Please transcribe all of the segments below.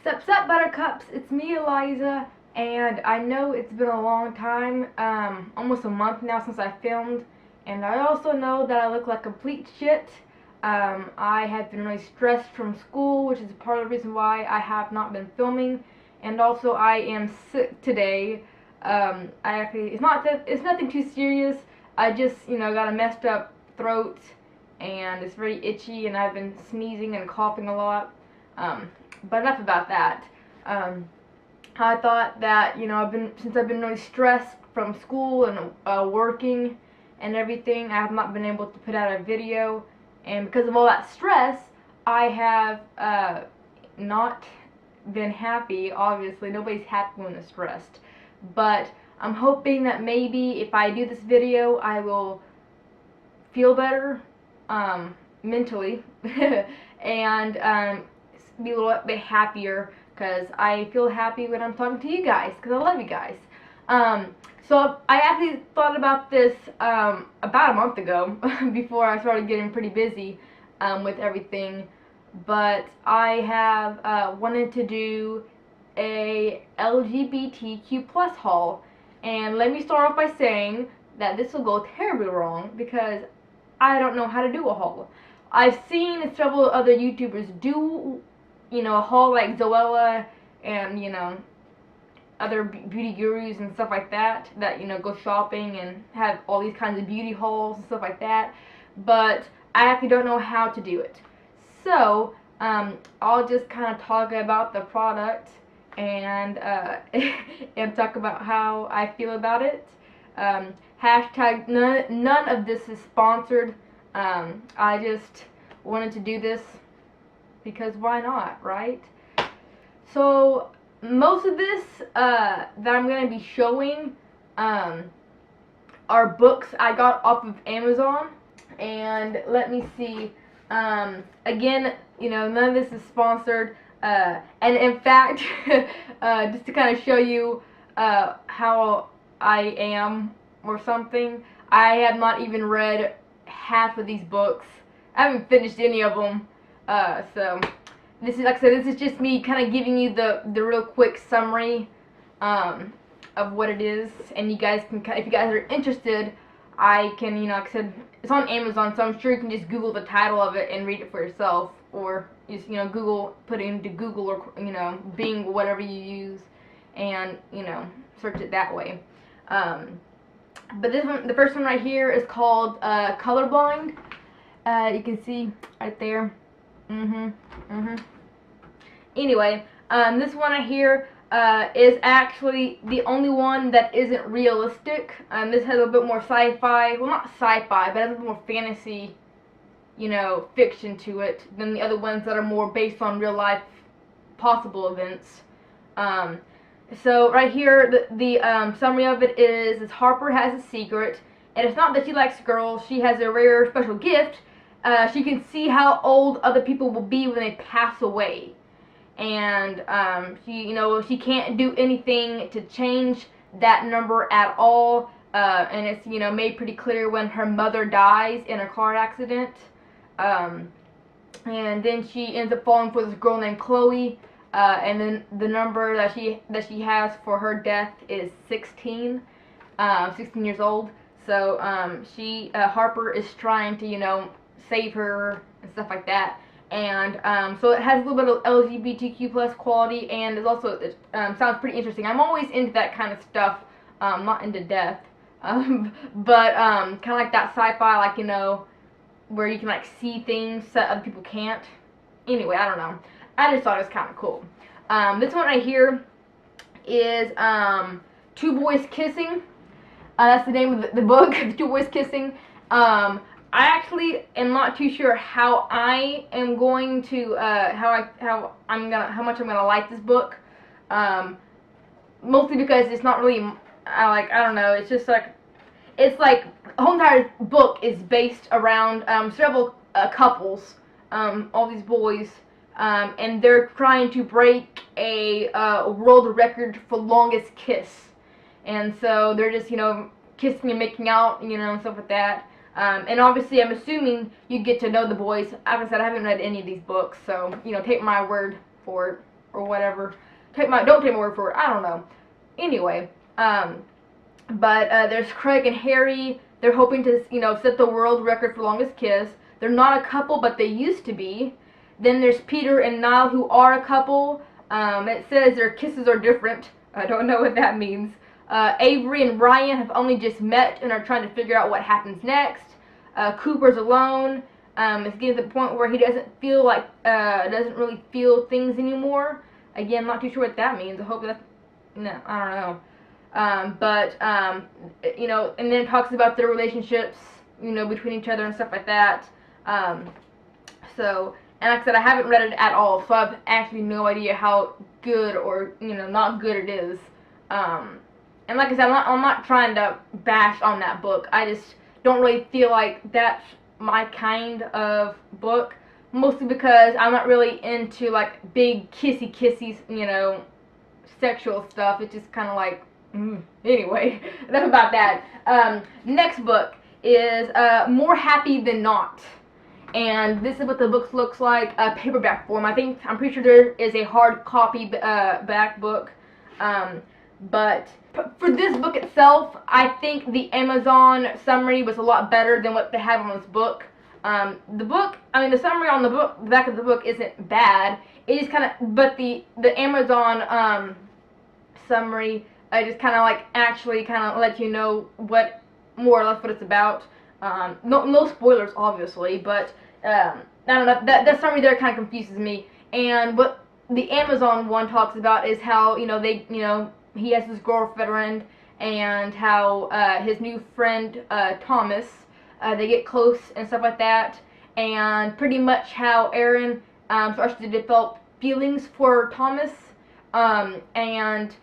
Sup, Buttercups, it's me, Eliza, and I know it's been a long time, almost a month now since I filmed, and I also know that I look like complete shit. I have been really stressed from school, which is part of the reason why I have not been filming, and also I am sick today. It's nothing too serious. I just, got a messed up throat, and it's very itchy, and I've been sneezing and coughing a lot. But enough about that. I thought that, since I've been really stressed from school and working and everything, I have not been able to put out a video. And because of all that stress, I have not been happy. Obviously, nobody's happy when they're stressed. But I'm hoping that maybe if I do this video, I will feel better mentally and be a little bit happier, because I feel happy when I'm talking to you guys, because I love you guys. So I actually thought about this about a month ago before I started getting pretty busy with everything, but I have wanted to do a LGBTQ plus haul, and let me start off by saying that this will go terribly wrong because I don't know how to do a haul. I've seen several other YouTubers do, a haul like Zoella and, other beauty gurus and stuff like that, go shopping and have all these kinds of beauty hauls and stuff like that, but I actually don't know how to do it. So, I'll just kind of talk about the product and, and talk about how I feel about it. Hashtag none of this is sponsored. I just wanted to do this because why not, right? So most of this that I'm going to be showing are books I got off of Amazon. And let me see, again, none of this is sponsored, and in fact, just to kind of show you how I am or something, I have not even read half of these books. I haven't finished any of them. So this is, like I said, this is just me kind of giving you the real quick summary of what it is, and you guys can, if you guys are interested, I can, like I said, it's on Amazon, so I'm sure you can just Google the title of it and read it for yourself, or just, put it into Google or, Bing, whatever you use, and, search it that way. But this one, the first one right here, is called Colorblind. You can see right there. Anyway, this one right here is actually the only one that isn't realistic. This has a bit more sci-fi, well, not sci-fi, but has a bit more fantasy, fiction to it than the other ones that are more based on real life possible events. So right here, the summary of it is Harper has a secret, and it's not that she likes girls. She has a rare special gift. She can see how old other people will be when they pass away, and she can't do anything to change that number at all. And it's made pretty clear when her mother dies in a car accident, and then she ends up falling for this girl named Chloe. And then the number that she has for her death is 16, 16 years old. So Harper is trying to save her and stuff like that. And so it has a little bit of LGBTQ plus quality, and it's also sounds pretty interesting. I'm always into that kind of stuff, not into death, but kind of like that sci-fi, like where you can like see things that other people can't. Anyway, I don't know. I just thought it was kind of cool. This one right here is Two Boys Kissing. That's the name of the book, Two Boys Kissing. I actually am not too sure how I am going to how much I'm gonna like this book. Mostly because it's not really I don't know. It's just like the whole entire book is based around several couples, all these boys. And they're trying to break a world record for longest kiss. And so they're just, kissing and making out, and stuff like that. And obviously I'm assuming you get to know the boys. Like I said, I haven't read any of these books, so, take my word for it, or whatever. Don't take my word for it. I don't know. Anyway, but there's Craig and Harry. They're hoping to, you know, set the world record for longest kiss. They're not a couple, but they used to be. Then there's Peter and Niall, who are a couple. It says their kisses are different. I don't know what that means. Avery and Ryan have only just met and are trying to figure out what happens next. Cooper's alone. It's getting to the point where he doesn't really feel things anymore. Again, I'm not too sure what that means. I hope that's, no, I don't know. You know, and then it talks about their relationships, you know, between each other and stuff like that. So, and like I said, I haven't read it at all, so I have actually no idea how good or, you know, not good it is. And like I said, I'm not trying to bash on that book. I just don't really feel like that's my kind of book, mostly because I'm not really into, like, big kissy, you know, sexual stuff. It's just kind of like, anyway, enough about that. Next book is More Happy Than Not. And this is what the book looks like, paperback form. I'm pretty sure there is a hard copy back book. But for this book itself, I think the Amazon summary was a lot better than what they have on this book. The summary on the back of the book isn't bad. It is kind of, but the Amazon summary, I just kind of like actually kind of let you know what more or less what it's about. No spoilers, obviously, but I don't know. That summary there kind of confuses me. And what the Amazon one talks about is how, you know, he has his girlfriend, and how his new friend Thomas, they get close and stuff like that, and pretty much how Aaron starts to develop feelings for Thomas, and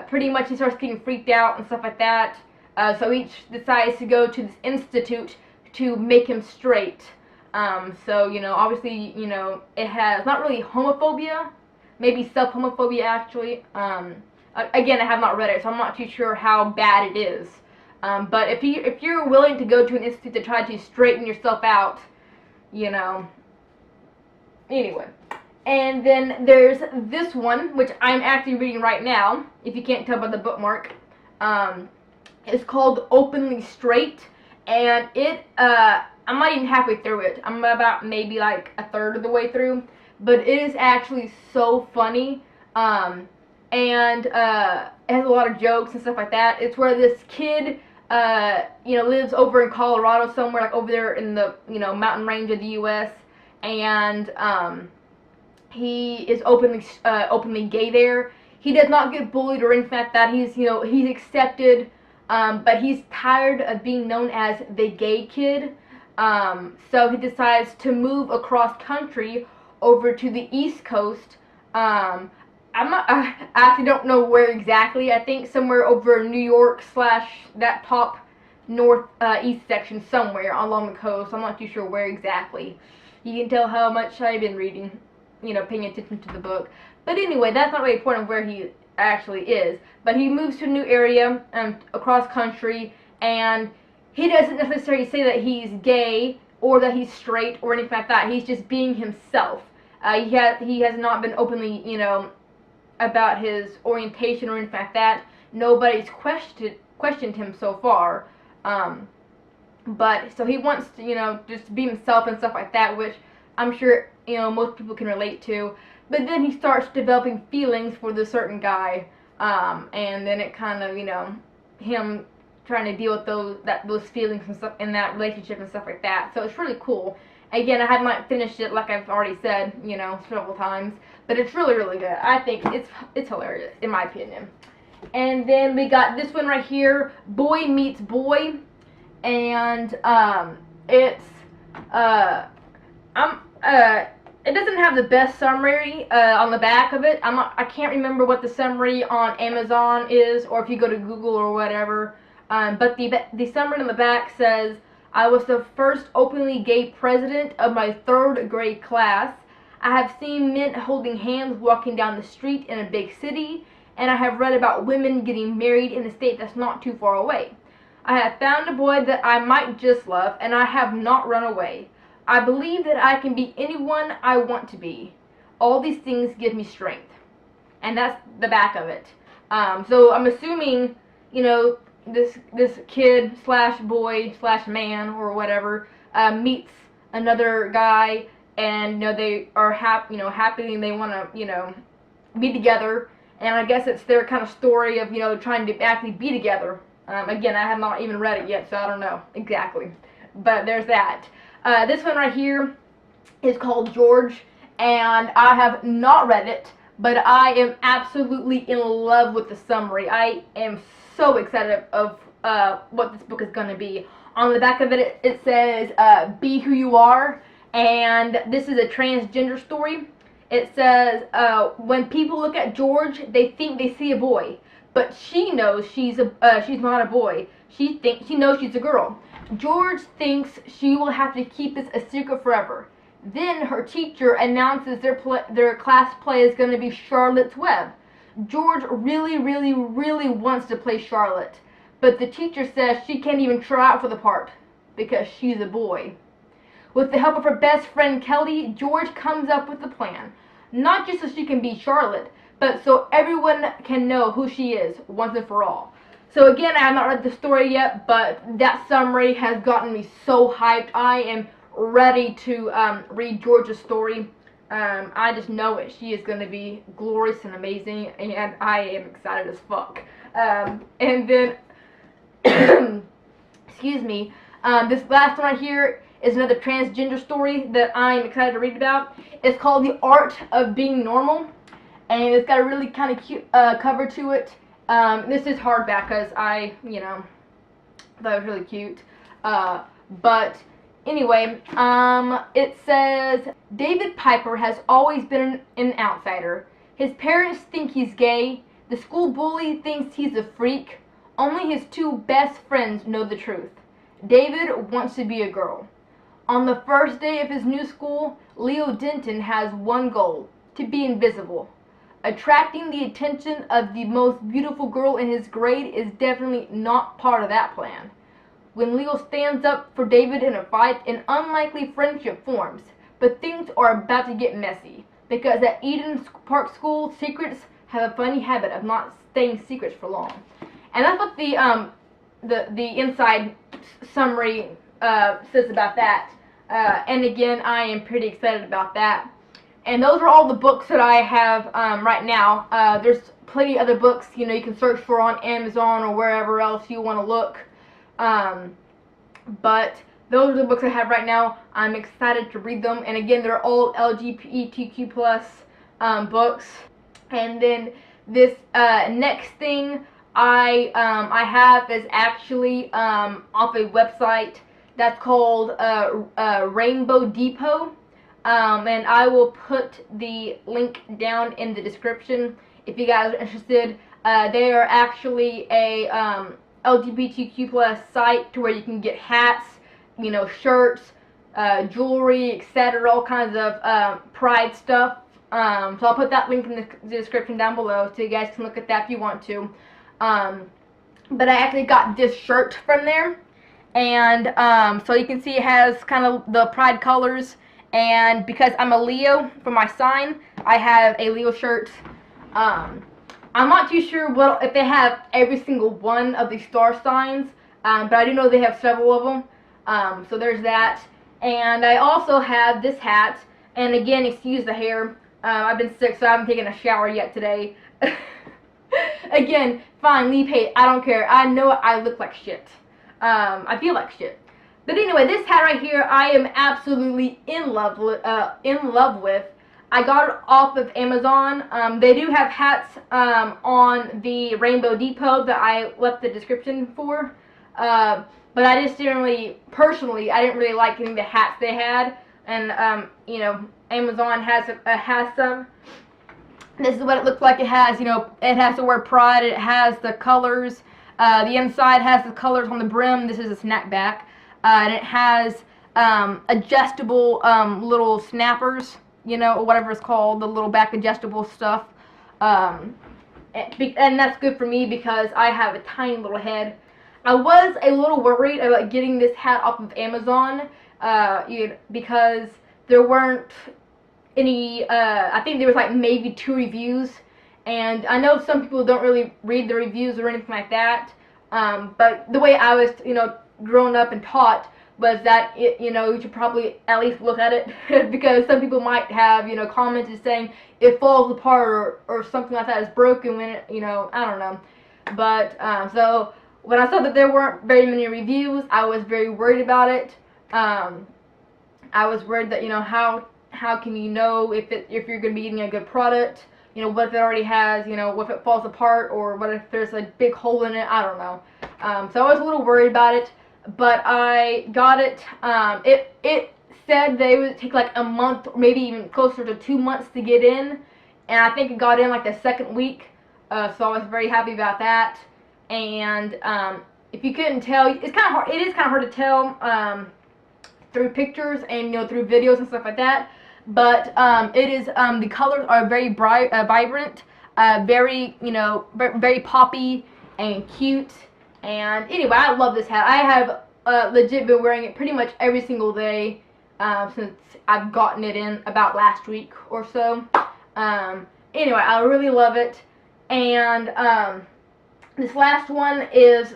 pretty much he starts getting freaked out and stuff like that. So each decides to go to this institute to make him straight. So, you know, obviously, you know, it has not really homophobia, maybe self-homophobia actually. Again, I have not read it, so I'm not too sure how bad it is. But if you're willing to go to an institute to try to straighten yourself out, you know. Anyway. And then there's this one, which I'm actually reading right now, if you can't tell by the bookmark. It's called Openly Straight, and I'm not even halfway through it. I'm about maybe like a third of the way through, but it is actually so funny. And it has a lot of jokes and stuff like that. It's where this kid, you know, lives over in Colorado somewhere, like over there in the, you know, mountain range of the U.S., and he is openly gay there. He does not get bullied or anything like that. He's, you know, he's accepted, but he's tired of being known as the gay kid. So he decides to move across country over to the East Coast. I actually don't know where exactly. I think somewhere over New York / that top northeast section somewhere along the coast. I'm not too sure where exactly. You can tell how much I've been reading, you know, paying attention to the book. But anyway, that's not really the point of where he actually is. But he moves to a new area across country, and he doesn't necessarily say that he's gay or that he's straight or anything like that. He's just being himself. He has not been openly, you know, about his orientation or anything like that. Nobody's questioned him so far. But so he wants to, you know, just be himself and stuff like that, which I'm sure, you know, most people can relate to. But then he starts developing feelings for this certain guy, and then it kind of, you know, him trying to deal with those feelings and stuff in that relationship and stuff like that. So it's really cool. Again, I have not finished it, like I've already said, you know, several times, but it's really, really good. I think it's hilarious, in my opinion. And then we got this one right here, Boy Meets Boy, and it doesn't have the best summary on the back of it. I can't remember what the summary on Amazon is, or if you go to Google or whatever. But the summary on the back says, I was the first openly gay president of my 3rd grade class. I have seen men holding hands walking down the street in a big city, and I have read about women getting married in a state that's not too far away. I have found a boy that I might just love, and I have not run away. I believe that I can be anyone I want to be. All these things give me strength. and that's the back of it. So I'm assuming, you know, this kid slash boy slash man or whatever meets another guy, and you know they are happy, and they want to, be together. And I guess it's their kind of story of, trying to actually be together. Again, I have not even read it yet, so I don't know exactly. But there's that. This one right here is called George, and I have not read it, but I am absolutely in love with the summary. I am so excited of what this book is going to be. On the back of it, it says, be who you are, and this is a transgender story. It says, when people look at George, they think they see a boy, but she knows she's not a boy. She knows she's a girl. George thinks she will have to keep this a secret forever. Then her teacher announces their class play is going to be Charlotte's Web. George really, really, really wants to play Charlotte, but the teacher says she can't even try out for the part because she's a boy. With the help of her best friend Kelly, George comes up with a plan. Not just so she can be Charlotte, but so everyone can know who she is once and for all. So again, I have not read the story yet, but that summary has gotten me so hyped. I am ready to read George's story. I just know it. She is going to be glorious and amazing, and I am excited as fuck. And then, excuse me, this last one right here is another transgender story that I'm excited to read about. It's called The Art of Being Normal, and it's got a really kind of cute cover to it. This is hardback because I, thought it was really cute. But anyway, it says, David Piper has always been an outsider. His parents think he's gay. The school bully thinks he's a freak. Only his two best friends know the truth. David wants to be a girl. On the first day of his new school, Leo Denton has one goal: to be invisible. Attracting the attention of the most beautiful girl in his grade is definitely not part of that plan. When Leo stands up for David in a fight, an unlikely friendship forms, but things are about to get messy, because at Eden Park School, secrets have a funny habit of not staying secrets for long. And that's what the inside summary says about that. And again, I am pretty excited about that. And those are all the books that I have right now. There's plenty of other books, you can search for on Amazon or wherever else you want to look. But those are the books I have right now. I'm excited to read them. And again, they're all LGBTQ plus books. And then this next thing I have is actually off a website that's called Rainbow Depot. And I will put the link down in the description if you guys are interested. They are actually a LGBTQ plus site to where you can get hats, shirts, jewelry, etc., all kinds of pride stuff. So I'll put that link in the description down below so you guys can look at that if you want to. But I actually got this shirt from there, and so you can see it has kind of the pride colors. And because I'm a Leo for my sign, I have a Leo shirt. I'm not too sure if they have every single one of the star signs, but I do know they have several of them. So there's that. And I also have this hat. And again, excuse the hair. I've been sick, so I haven't taken a shower yet today. Again, fine, leave hate. I don't care. I know I look like shit. I feel like shit. But anyway, this hat right here, I am absolutely in love with. I got it off of Amazon. They do have hats on the Rainbow Depot that I left the description for. But I just didn't really, personally, I didn't really like any of the hats they had. And, Amazon has some. This is what it looks like. It has, it has the word pride. It has the colors. The inside has the colors on the brim. This is a snapback. And it has adjustable little snappers, or whatever it's called, the little back adjustable stuff. And that's good for me because I have a tiny little head. I was a little worried about getting this hat off of Amazon because there weren't any, I think there was like maybe 2 reviews, And I know some people don't really read the reviews or anything like that, but the way I was, grown up and taught was that you should probably at least look at it because some people might have, commented saying it falls apart or something like that is broken when it, I don't know. But so when I saw that there weren't very many reviews, I was very worried about it. I was worried that, how can you know if you're going to be eating a good product? What if it already has, what if it falls apart, or what if there's a big hole in it? I don't know. So I was a little worried about it, but I got it. It said they would take like a month, or maybe even closer to 2 months to get in, and I think it got in like the second week. So I was very happy about that. And if you couldn't tell, it's kind of hard. It is kind of hard to tell through pictures and through videos and stuff like that. But it is the colors are very bright, vibrant, very very poppy and cute. And anyway, I love this hat. I have legit been wearing it pretty much every single day since I've gotten it in about last week or so. Anyway, I really love it. And this last one is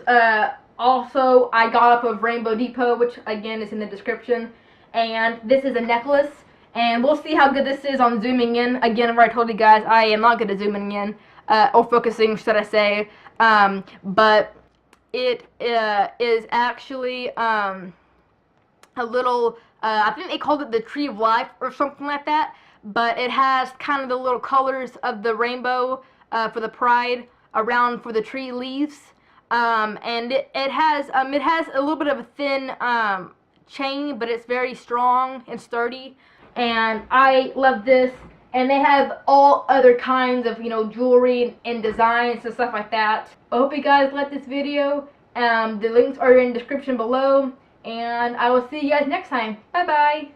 also I got off of Rainbow Depot, which again is in the description. And this is a necklace. And we'll see how good this is on zooming in. Again, where I told you guys, I am not good at zooming in, or focusing, should I say. But it is actually a little, I think they called it the Tree of Life or something like that. But it has kind of the little colors of the rainbow for the pride around for the tree leaves. And it has a little bit of a thin chain, but it's very strong and sturdy. And I love this. And they have all other kinds of, jewelry and designs and stuff like that. I hope you guys liked this video. The links are in the description below. And I will see you guys next time. Bye-bye.